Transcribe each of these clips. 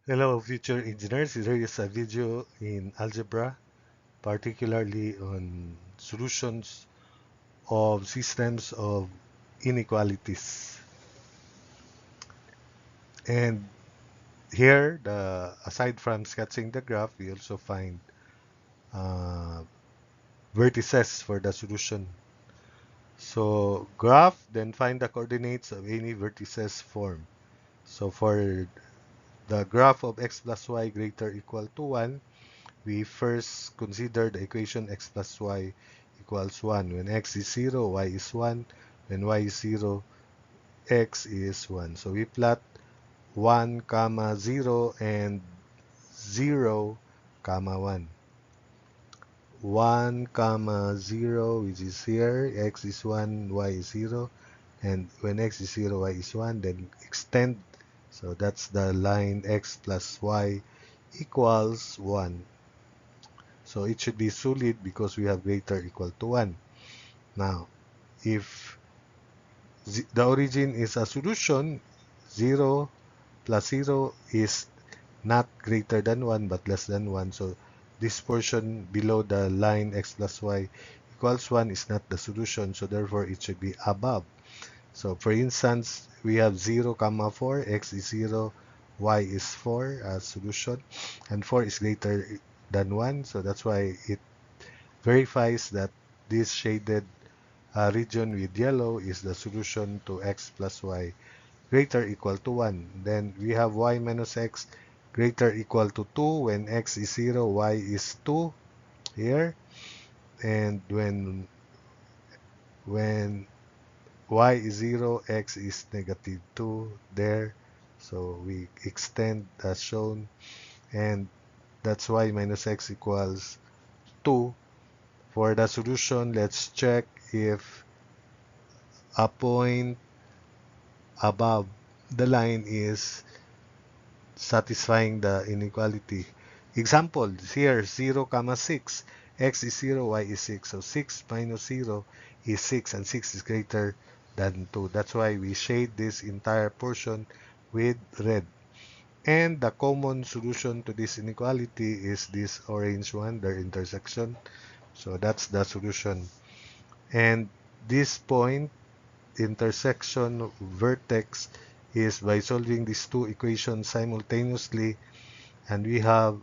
Hello, future engineers. Here is a video in algebra, particularly on solutions of systems of inequalities. And here, aside from sketching the graph, we also find uh, vertices for the solution. So graph, then find the coordinates of any vertices form. So for the graph of x plus y greater or equal to 1, we first consider the equation x plus y equals 1. When x is 0, y is 1. When y is 0, x is 1. So we plot 1, comma 0 and 0, comma 1. 1, comma 0, which is here, x is 1, y is 0. And when x is 0, y is 1, then extend. So that's the line x plus y equals 1. So it should be solid because we have greater or equal to 1. Now, if the origin is a solution, 0 plus 0 is not greater than 1 but less than 1. So this portion below the line x plus y equals 1 is not the solution. So therefore, it should be above. So for instance, we have 0, comma 4, x is 0, y is 4 as solution, and 4 is greater than 1. So that's why it verifies that this shaded region with yellow is the solution to x plus y greater or equal to 1. Then we have y minus x greater or equal to 2 when x is 0, y is 2 here. And when y is 0, x is negative 2 there. So we extend as shown, and that's y minus x equals 2. For the solution, let's check if a point above the line is satisfying the inequality. Example, here 0, comma 6. X is 0, y is 6. So 6 minus 0 is 6, and 6 is greater than 2. That's why we shade this entire portion with red. And the common solution to this inequality is this orange one, their intersection. So that's the solution. And this point, intersection vertex, is by solving these two equations simultaneously, and we have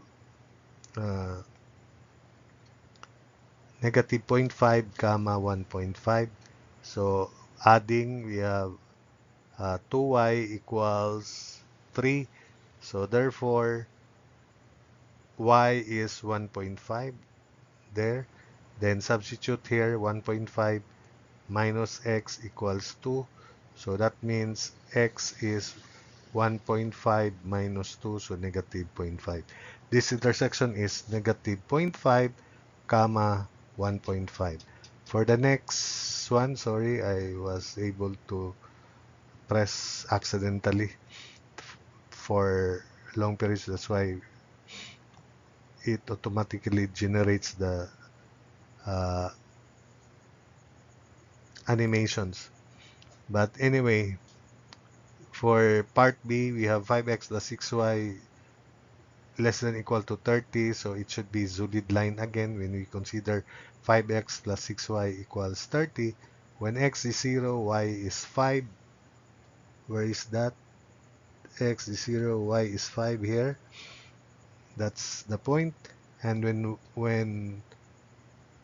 uh, negative 0.5 comma 1.5. So adding, we have 2y equals 3. So therefore, y is 1.5 there. Then substitute here 1.5 minus x equals 2. So that means x is 1.5 minus 2, so negative 0.5. This intersection is negative 0.5, comma 1.5. For the next one, sorry, I was able to press accidentally for long periods. That's why it automatically generates the uh, animations. But anyway, for part B, we have 5x plus 6y less than equal to 30, so it should be solid line again when we consider 5x plus 6y equals 30. When x is 0, y is 5. Where is that? X is 0, y is 5 here. That's the point. And when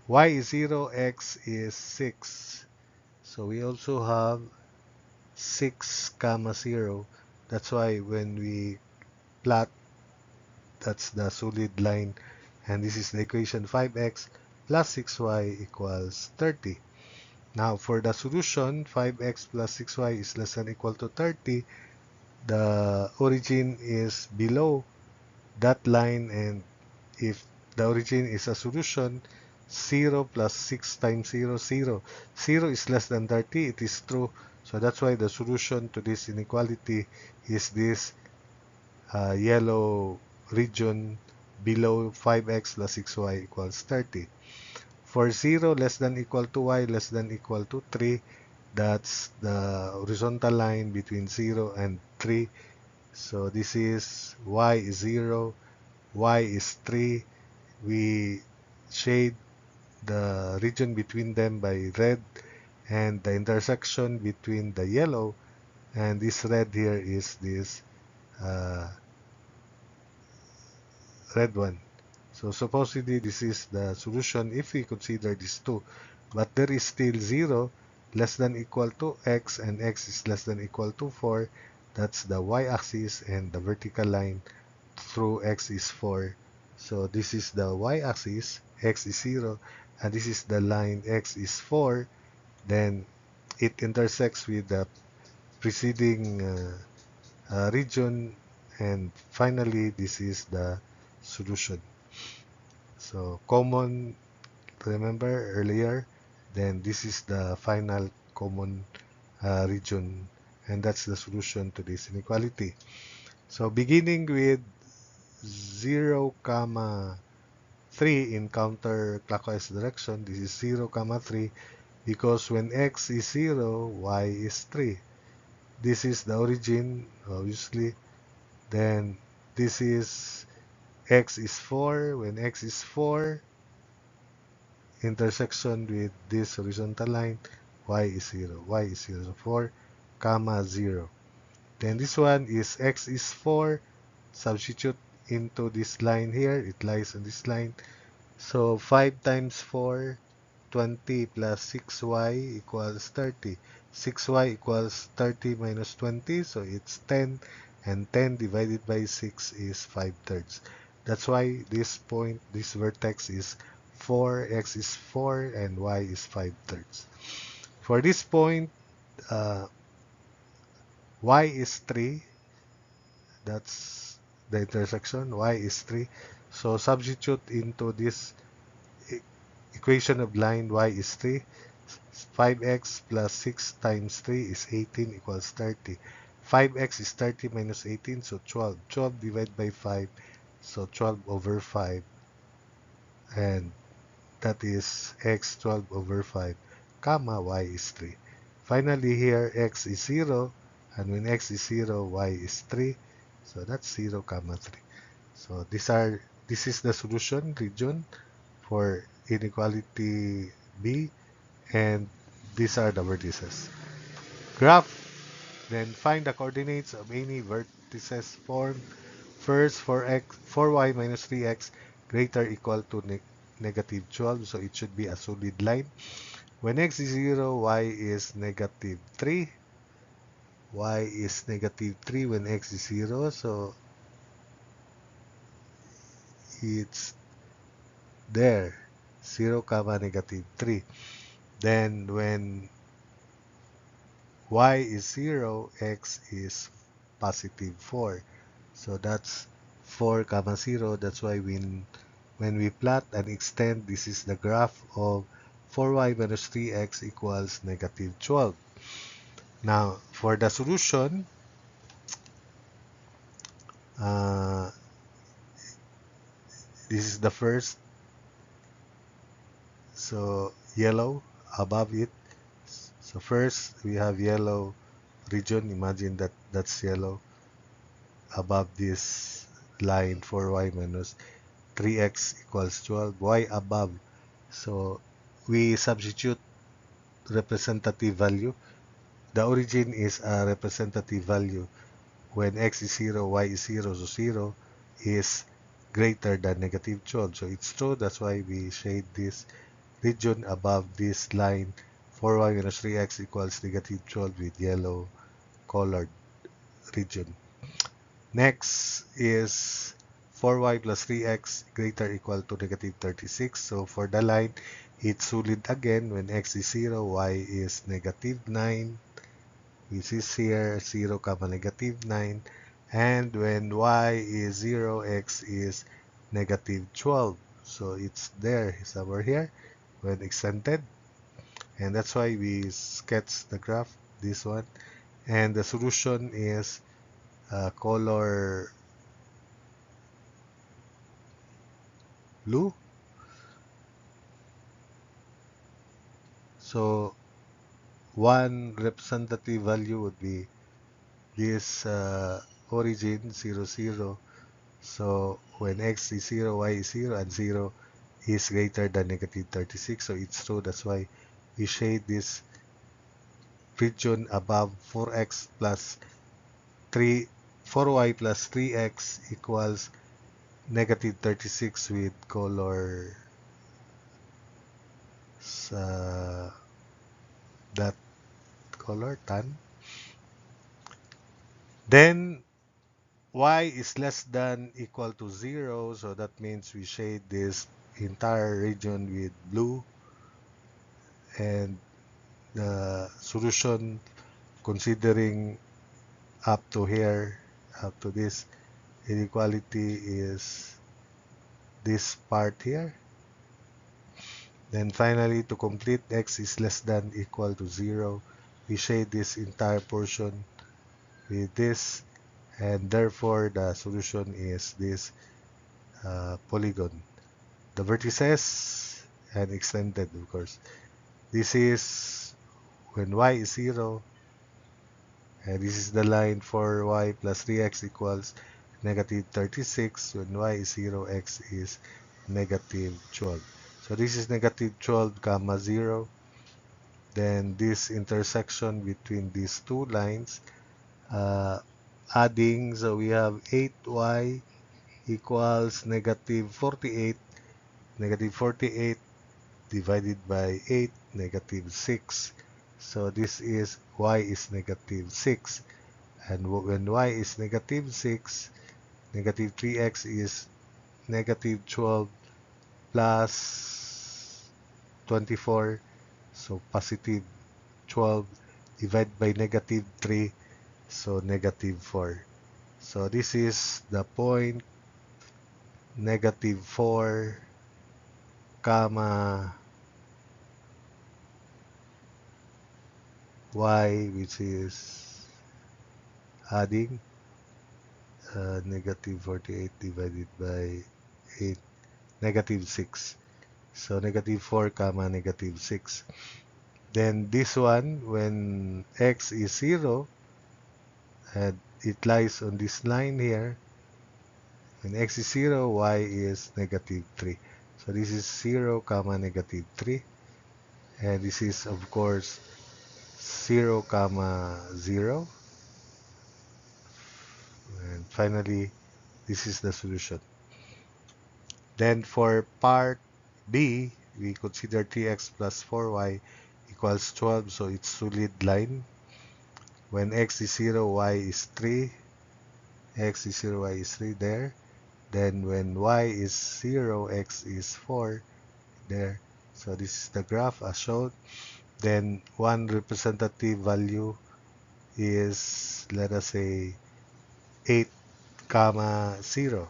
y is 0, x is 6. So we also have 6 comma 0. That's why when we plot, that's the solid line. And this is the equation 5x plus 6y equals 30. Now for the solution, 5x plus 6y is less than equal to 30. The origin is below that line, and if the origin is a solution, 0 plus 6 times 0, 0. 0 is less than 30, it is true. So that's why the solution to this inequality is this yellow region below 5x plus 6y equals 30. For 0 less than equal to y less than equal to 3, that's the horizontal line between 0 and 3. So this is y is 0, y is 3. We shade the region between them by red, and the intersection between the yellow and this red here is this uh, red one. So supposedly this is the solution if we consider these two. But there is still 0 less than equal to x, and x is less than equal to 4. That's the y-axis, and the vertical line through x is 4. So this is the y-axis, x is 0, and this is the line x is 4. Then it intersects with the preceding region, and finally this is the solution. So common, remember earlier, then this is the final common region, and that's the solution to this inequality. So beginning with 0 comma 3 in counterclockwise direction, this is 0 comma 3, because when x is 0, y is 3. This is the origin, obviously. Then this is x is 4. When x is 4, intersection with this horizontal line, y is 0. Y is 0. So 4, comma 0. Then this one is x is 4. Substitute into this line here. It lies on this line. So 5 times 4, 20 plus 6y equals 30. 6y equals 30 minus 20, so it's 10. And 10 divided by 6 is 5/3. That's why this point, this vertex is 4, x is 4, and y is 5/3. For this point, uh, y is 3. That's the intersection. Y is 3. So substitute into this equation of line y is 3. 5x plus 6 times 3 is 18 equals 30. 5x is 30 minus 18, so 12. 12 divided by 5, so 12 over 5. And that is x 12 over 5, comma y is 3. Finally here, x is 0. And when x is 0, y is 3. So that's 0, comma 3. So this is the solution region for inequality B, and these are the vertices. Graph, then find the coordinates of any vertices formed. First, for y minus 3x greater or equal to negative 12, so it should be a solid line. When x is 0, y is negative 3. Y is negative 3 when x is 0, so it's there, 0 comma negative 3. Then when y is 0, x is positive 4. So that's 4 comma 0. That's why when we plot and extend, this is the graph of 4y minus 3x equals negative 12. Now, for the solution, uh, this is the first. So yellow above it. So first we have yellow region. Imagine that that's yellow above this line 4y minus 3x equals 12. Y above. So we substitute representative value. The origin is a representative value. When x is 0, y is 0, so 0 is greater than negative 12. So it's true. That's why we shade this region above this line 4y minus 3x equals negative 12 with yellow colored region. Next is 4y plus 3x greater or equal to negative 36. So for the line, it's solid again when x is 0, y is negative 9, which is here 0 comma negative 9. And when y is 0, x is negative 12. So it's there, somewhere here when extended. And that's why we sketch the graph, this one. And the solution is color blue. So one representative value would be this origin 0, 0. So when x is 0, y is 0, and 0 is greater than negative 36. So it's true. That's why we shade this region above 4x plus 3, 4y plus 3x equals negative 36 with color sa that color tan. Then y is less than equal to 0, so that means we shade this entire region with blue, and the solution considering up to here, up to this inequality is this part here. Then finally, to complete x is less than equal to 0, we shade this entire portion with this, and therefore the solution is this polygon. The vertices and extended, of course. This is when y is 0, and this is the line for y plus 3x equals negative 36. When y is 0, x is negative 12. So this is negative 12 comma 0. Then this intersection between these two lines, adding, so we have 8y equals negative 48. Negative 48 divided by 8, negative 6. So this is y is negative 6. And when y is negative 6, negative 3x is negative 12 plus 24. So positive 12 divided by negative 3. So negative 4. So this is the point negative 4 comma y, which is adding negative 48 divided by 8, negative 6. So negative 4 comma negative 6. Then this one, when x is 0, and it lies on this line here. When x is 0, y is negative 3. So this is 0 comma negative 3. And this is, of course, 0 comma 0. And finally, this is the solution. Then for part B, we consider 3x plus 4y equals 12. So it's solid line. When x is 0, y is 3. X is 0, y is 3 there. Then when y is 0, x is 4 there. So this is the graph as shown. Then one representative value is, let us say, 8 comma 0.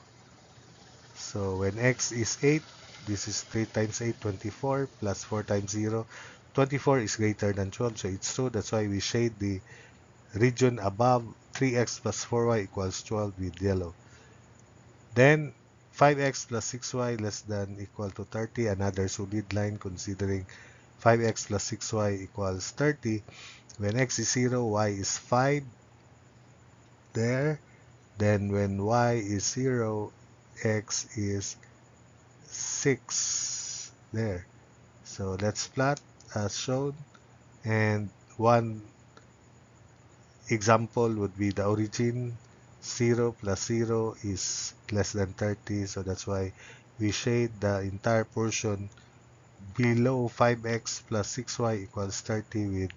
So when x is 8, this is 3 times 8, 24, plus 4 times 0. 24 is greater than 12, so it's true. That's why we shade the region above 3x plus 4y equals 12 with yellow. Then 5x plus 6y less than equal to 30, another solid line considering 5x plus 6y equals 30. When x is 0, y is 5 there. Then when y is 0, x is 6 there. So let's plot as shown. And one example would be the origin. 0 plus 0 is less than 30. So that's why we shade the entire portion below 5x plus 6y equals 30 with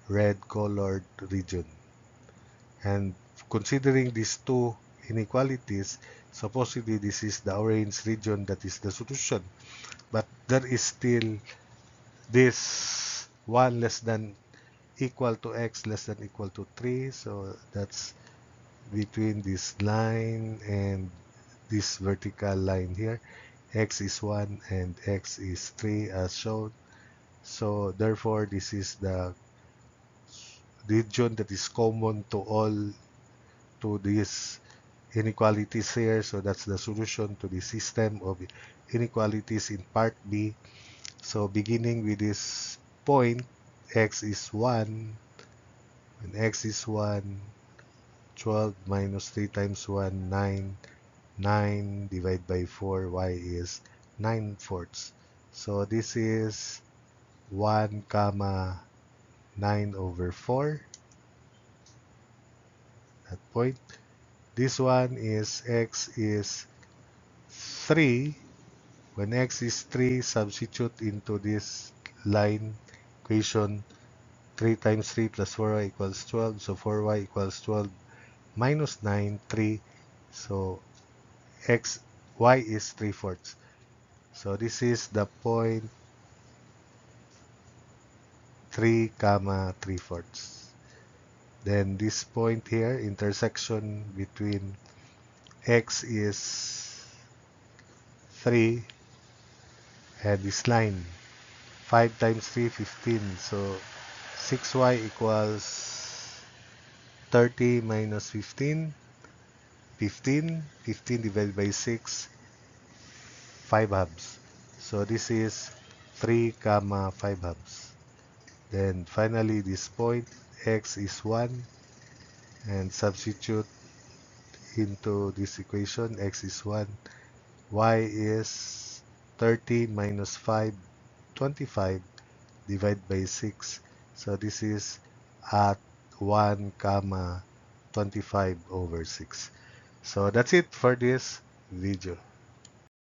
red colored region. And considering these two inequalities, supposedly this is the orange region that is the solution. But there is still this 1 less than equal to x less than equal to 3. So that's between this line and this vertical line here. X is 1 and x is 3 as shown. So therefore, this is the region that is common to all to these inequalities here. So that's the solution to the system of inequalities in part B. So beginning with this point, x is 1. When x is 1, 12 minus 3 times 1, 9. 9 divided by 4, y is 9 fourths. So this is 1 comma 9 over 4, that point. This one is x is 3. When x is 3, substitute into this line equation. 3 times 3 plus 4y equals 12. So 4y equals 12 minus 9, 3. So y is 3 fourths. So this is the point 3 comma 3 fourths. Then this point here, intersection between x is 3 and this line. 5 times 3, 15. So 6y equals 30 minus 15. 15. 15 divided by 6, 5 halves. So this is 3 comma 5 halves. Then finally this point, x is 1, and substitute into this equation, x is 1, y is 30 minus 5, 25 divided by 6. So this is at 1 comma 25 over 6. So that's it for this video.